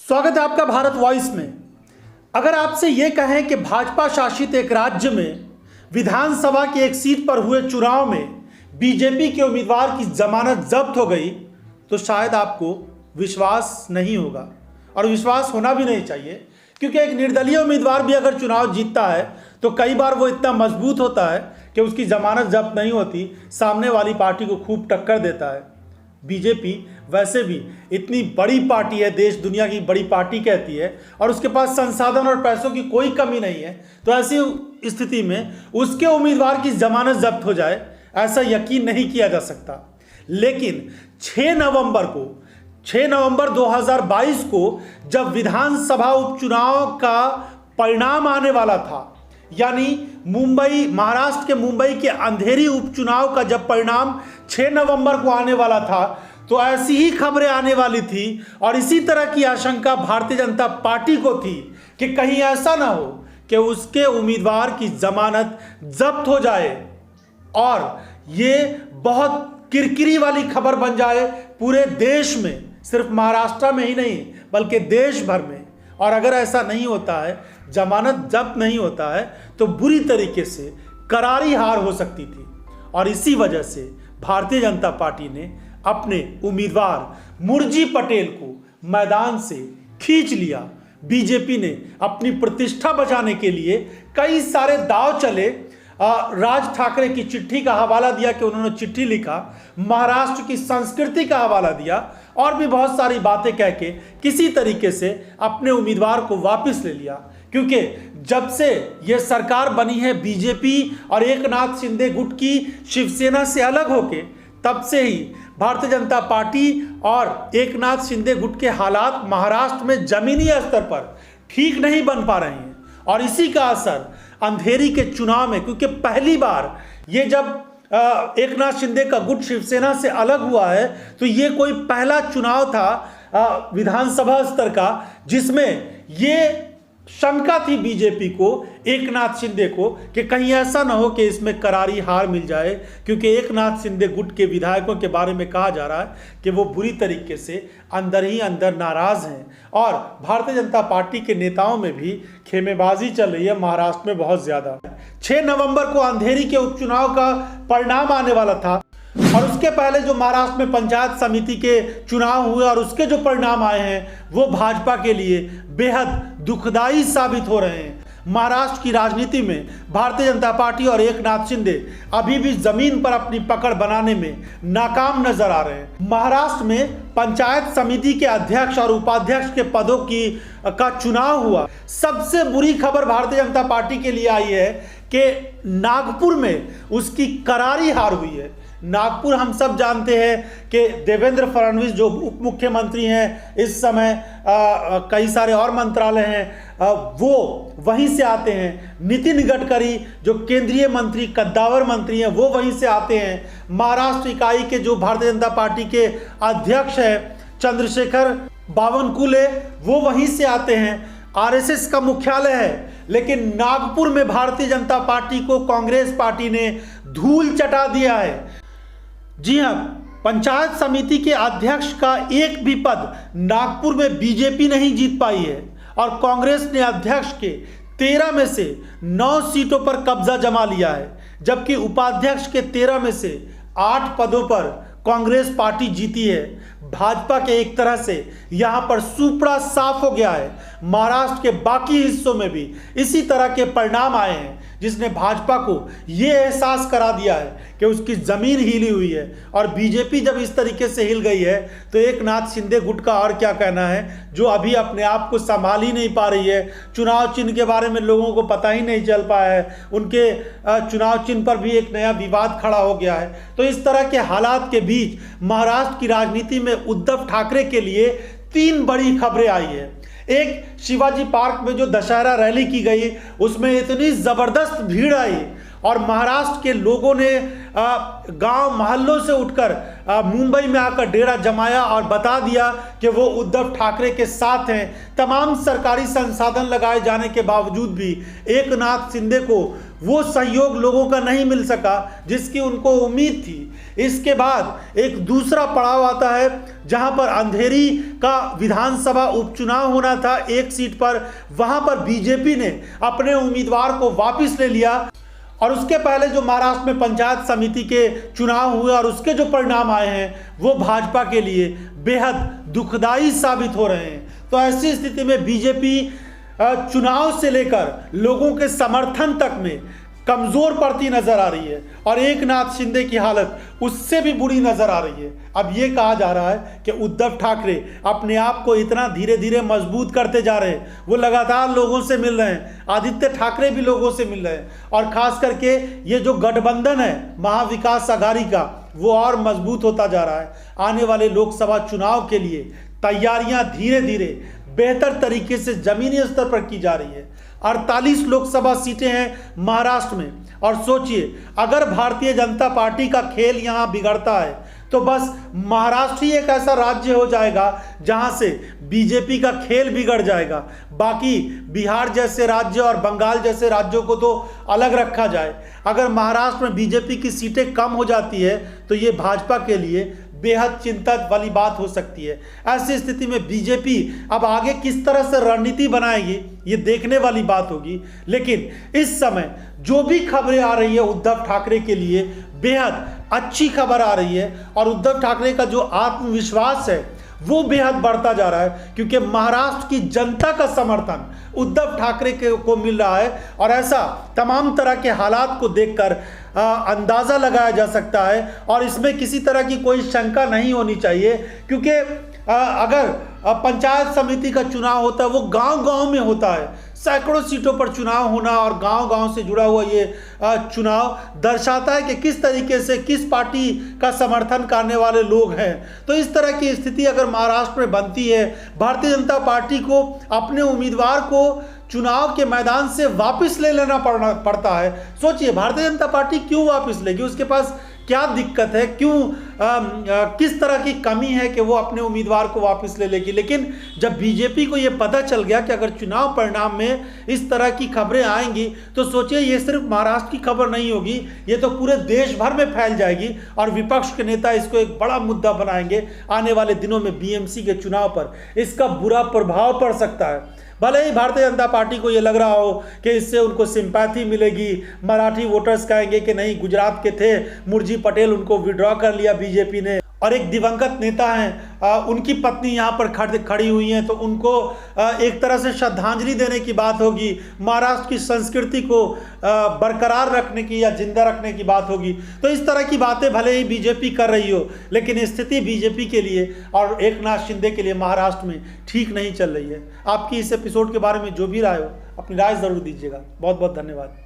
स्वागत है आपका भारत वॉइस में। अगर आपसे ये कहें कि भाजपा शासित एक राज्य में विधानसभा की एक सीट पर हुए चुनाव में बीजेपी के उम्मीदवार की जमानत जब्त हो गई तो शायद आपको विश्वास नहीं होगा और विश्वास होना भी नहीं चाहिए, क्योंकि एक निर्दलीय उम्मीदवार भी अगर चुनाव जीतता है तो कई बार वो इतना मजबूत होता है कि उसकी जमानत जब्त नहीं होती, सामने वाली पार्टी को खूब टक्कर देता है। बीजेपी वैसे भी इतनी बड़ी पार्टी है, देश दुनिया की बड़ी पार्टी कहती है, और उसके पास संसाधन और पैसों की कोई कमी नहीं है। तो ऐसी स्थिति में उसके उम्मीदवार की जमानत जब्त हो जाए ऐसा यकीन नहीं किया जा सकता। लेकिन 6 नवंबर 2022 को जब विधानसभा उपचुनाव का परिणाम आने वाला था, यानी महाराष्ट्र के मुंबई के अंधेरी उपचुनाव का जब परिणाम 6 नवंबर को आने वाला था, तो ऐसी ही खबरें आने वाली थी और इसी तरह की आशंका भारतीय जनता पार्टी को थी कि कहीं ऐसा ना हो कि उसके उम्मीदवार की जमानत जब्त हो जाए और ये बहुत किरकिरी वाली खबर बन जाए पूरे देश में, सिर्फ महाराष्ट्र में ही नहीं बल्कि देश भर में। और अगर ऐसा नहीं होता है, जमानत जब्त नहीं होता है, तो बुरी तरीके से करारी हार हो सकती थी। और इसी वजह से भारतीय जनता पार्टी ने अपने उम्मीदवार मुर्जी पटेल को मैदान से खींच लिया। बीजेपी ने अपनी प्रतिष्ठा बचाने के लिए कई सारे दांव चले। राज ठाकरे की चिट्ठी का हवाला दिया कि उन्होंने चिट्ठी लिखा, महाराष्ट्र की संस्कृति का हवाला दिया और भी बहुत सारी बातें कह के किसी तरीके से अपने उम्मीदवार को वापस ले लिया। क्योंकि जब से ये सरकार बनी है बीजेपी और एकनाथ शिंदे गुट की शिवसेना से अलग होके, तब से ही भारतीय जनता पार्टी और एकनाथ शिंदे गुट के हालात महाराष्ट्र में जमीनी स्तर पर ठीक नहीं बन पा रहे हैं। और इसी का असर अंधेरी के चुनाव में, क्योंकि पहली बार ये जब एकनाथ शिंदे का गुट शिवसेना से अलग हुआ है, तो ये कोई पहला चुनाव था विधानसभा स्तर का जिसमें ये शंका थी बीजेपी को, एकनाथ शिंदे को, कि कहीं ऐसा ना हो कि इसमें करारी हार मिल जाए। क्योंकि एकनाथ शिंदे गुट के विधायकों के बारे में कहा जा रहा है कि वो बुरी तरीके से अंदर ही अंदर नाराज हैं और भारतीय जनता पार्टी के नेताओं में भी खेमेबाजी चल रही है महाराष्ट्र में बहुत ज्यादा। 6 नवंबर को अंधेरी के उपचुनाव का परिणाम आने वाला था और उसके पहले जो महाराष्ट्र में पंचायत समिति के चुनाव हुए और उसके जो परिणाम आए हैं वो भाजपा के लिए बेहद दुखदाई साबित हो रहे हैं। महाराष्ट्र की राजनीति में भारतीय जनता पार्टी और एकनाथ शिंदे अभी भी जमीन पर अपनी पकड़ बनाने में नाकाम नजर आ रहे हैं। महाराष्ट्र में पंचायत समिति के अध्यक्ष और उपाध्यक्ष के पदों का चुनाव हुआ। सबसे बुरी खबर भारतीय जनता पार्टी के लिए आई है कि नागपुर में उसकी करारी हार हुई है। नागपुर हम सब जानते हैं कि देवेंद्र फडणवीस जो उप मुख्यमंत्री हैं इस समय, कई सारे और मंत्रालय हैं वो वहीं से आते हैं। नितिन गडकरी जो केंद्रीय मंत्री, कद्दावर मंत्री हैं, वो वहीं से आते हैं। महाराष्ट्र इकाई के जो भारतीय जनता पार्टी के अध्यक्ष हैं चंद्रशेखर बावनकुले, वो वहीं से आते हैं। आरएसएस का मुख्यालय है, लेकिन नागपुर में भारतीय जनता पार्टी को कांग्रेस पार्टी ने धूल चटा दिया है। जी हां, पंचायत समिति के अध्यक्ष का एक भी पद नागपुर में बीजेपी नहीं जीत पाई है और कांग्रेस ने अध्यक्ष के 13 में से 9 सीटों पर कब्जा जमा लिया है, जबकि उपाध्यक्ष के 13 में से 8 पदों पर कांग्रेस पार्टी जीती है। भाजपा के एक तरह से यहां पर सुपड़ा साफ हो गया है। महाराष्ट्र के बाकी हिस्सों में भी इसी तरह के परिणाम आए हैं जिसने भाजपा को यह एहसास करा दिया है कि उसकी जमीन हिली हुई है। और बीजेपी जब इस तरीके से हिल गई है तो एकनाथ शिंदे गुट का और क्या कहना है, जो अभी अपने आप को संभाल ही नहीं पा रही है। चुनाव चिन्ह के बारे में लोगों को पता ही नहीं चल पाया है, उनके चुनाव चिन्ह पर भी एक नया विवाद खड़ा हो गया है। तो इस तरह के हालात के बीच महाराष्ट्र की राजनीति में उद्धव ठाकरे के लिए 3 बड़ी खबरें आई है। एक, शिवाजी पार्क में जो दशहरा रैली की गई उसमें इतनी जबरदस्त भीड़ आई और महाराष्ट्र के लोगों ने गांव मोहल्लों से उठकर मुंबई में आकर डेरा जमाया और बता दिया कि वो उद्धव ठाकरे के साथ हैं। तमाम सरकारी संसाधन लगाए जाने के बावजूद भी एकनाथ शिंदे को वो सहयोग लोगों का नहीं मिल सका जिसकी उनको उम्मीद थी। इसके बाद एक दूसरा पड़ाव आता है जहां पर अंधेरी का विधानसभा उपचुनाव होना था एक सीट पर। वहां पर बीजेपी ने अपने उम्मीदवार को वापस ले लिया और उसके पहले जो महाराष्ट्र में पंचायत समिति के चुनाव हुए और उसके जो परिणाम आए हैं वो भाजपा के लिए बेहद दुखदाई साबित हो रहे हैं। तो ऐसी स्थिति में बीजेपी चुनाव से लेकर लोगों के समर्थन तक में कमजोर पड़ती नजर आ रही है और एकनाथ शिंदे की हालत उससे भी बुरी नजर आ रही है। अब ये कहा जा रहा है कि उद्धव ठाकरे अपने आप को इतना धीरे धीरे मजबूत करते जा रहे हैं, वो लगातार लोगों से मिल रहे हैं, आदित्य ठाकरे भी लोगों से मिल रहे हैं और खास करके ये जो गठबंधन है महाविकास आघाड़ी का वो और मजबूत होता जा रहा है। आने वाले लोकसभा चुनाव के लिए तैयारियां धीरे धीरे बेहतर तरीके से जमीनी स्तर पर की जा रही है। 48 लोकसभा सीटें हैं महाराष्ट्र में और सोचिए अगर भारतीय जनता पार्टी का खेल यहां बिगड़ता है तो बस महाराष्ट्र ही एक ऐसा राज्य हो जाएगा जहां से बीजेपी का खेल बिगड़ जाएगा। बाकी बिहार जैसे राज्य और बंगाल जैसे राज्यों को तो अलग रखा जाए, अगर महाराष्ट्र में बीजेपी की सीटें कम हो जाती है तो ये भाजपा के लिए बेहद चिंता वाली बात हो सकती है। ऐसी स्थिति में बीजेपी अब आगे किस तरह से रणनीति बनाएगी ये देखने वाली बात होगी। लेकिन इस समय जो भी खबरें आ रही है उद्धव ठाकरे के लिए बेहद अच्छी खबर आ रही है और उद्धव ठाकरे का जो आत्मविश्वास है वो बेहद बढ़ता जा रहा है क्योंकि महाराष्ट्र की जनता का समर्थन उद्धव ठाकरे को मिल रहा है और ऐसा तमाम तरह के हालात को देखकर अंदाज़ा लगाया जा सकता है और इसमें किसी तरह की कोई शंका नहीं होनी चाहिए क्योंकि अगर पंचायत समिति का चुनाव होता है वो गांव-गांव में होता है। सैकड़ों सीटों पर चुनाव होना और गांव-गांव से जुड़ा हुआ ये चुनाव दर्शाता है कि किस तरीके से किस पार्टी का समर्थन करने वाले लोग हैं। तो इस तरह की स्थिति अगर महाराष्ट्र में बनती है, भारतीय जनता पार्टी को अपने उम्मीदवार को चुनाव के मैदान से वापस ले लेना पड़ता है। सोचिए भारतीय जनता पार्टी क्यों वापस लेगी, उसके पास क्या दिक्कत है, क्यों किस तरह की कमी है कि वो अपने उम्मीदवार को वापस ले लेगी। लेकिन जब बीजेपी को ये पता चल गया कि अगर चुनाव परिणाम में इस तरह की खबरें आएंगी तो सोचिए ये सिर्फ महाराष्ट्र की खबर नहीं होगी, ये तो पूरे देश भर में फैल जाएगी और विपक्ष के नेता इसको एक बड़ा मुद्दा बनाएंगे। आने वाले दिनों में बीएमसी के चुनाव पर इसका बुरा प्रभाव पड़ सकता है। भले ही भारतीय जनता पार्टी को ये लग रहा हो कि इससे उनको सिंपैथी मिलेगी, मराठी वोटर्स कहेंगे कि नहीं गुजरात के थे मुर्जी पटेल उनको विड्रॉ कर लिया बीजेपी ने और एक दिवंगत नेता हैं उनकी पत्नी यहाँ पर खड़ी हुई हैं तो उनको एक तरह से श्रद्धांजलि देने की बात होगी, महाराष्ट्र की संस्कृति को बरकरार रखने की या जिंदा रखने की बात होगी। तो इस तरह की बातें भले ही बीजेपी कर रही हो लेकिन स्थिति बीजेपी के लिए और एकनाथ शिंदे के लिए महाराष्ट्र में ठीक नहीं चल रही है। आपकी इस एपिसोड के बारे में जो भी राय हो अपनी राय ज़रूर दीजिएगा। बहुत बहुत धन्यवाद।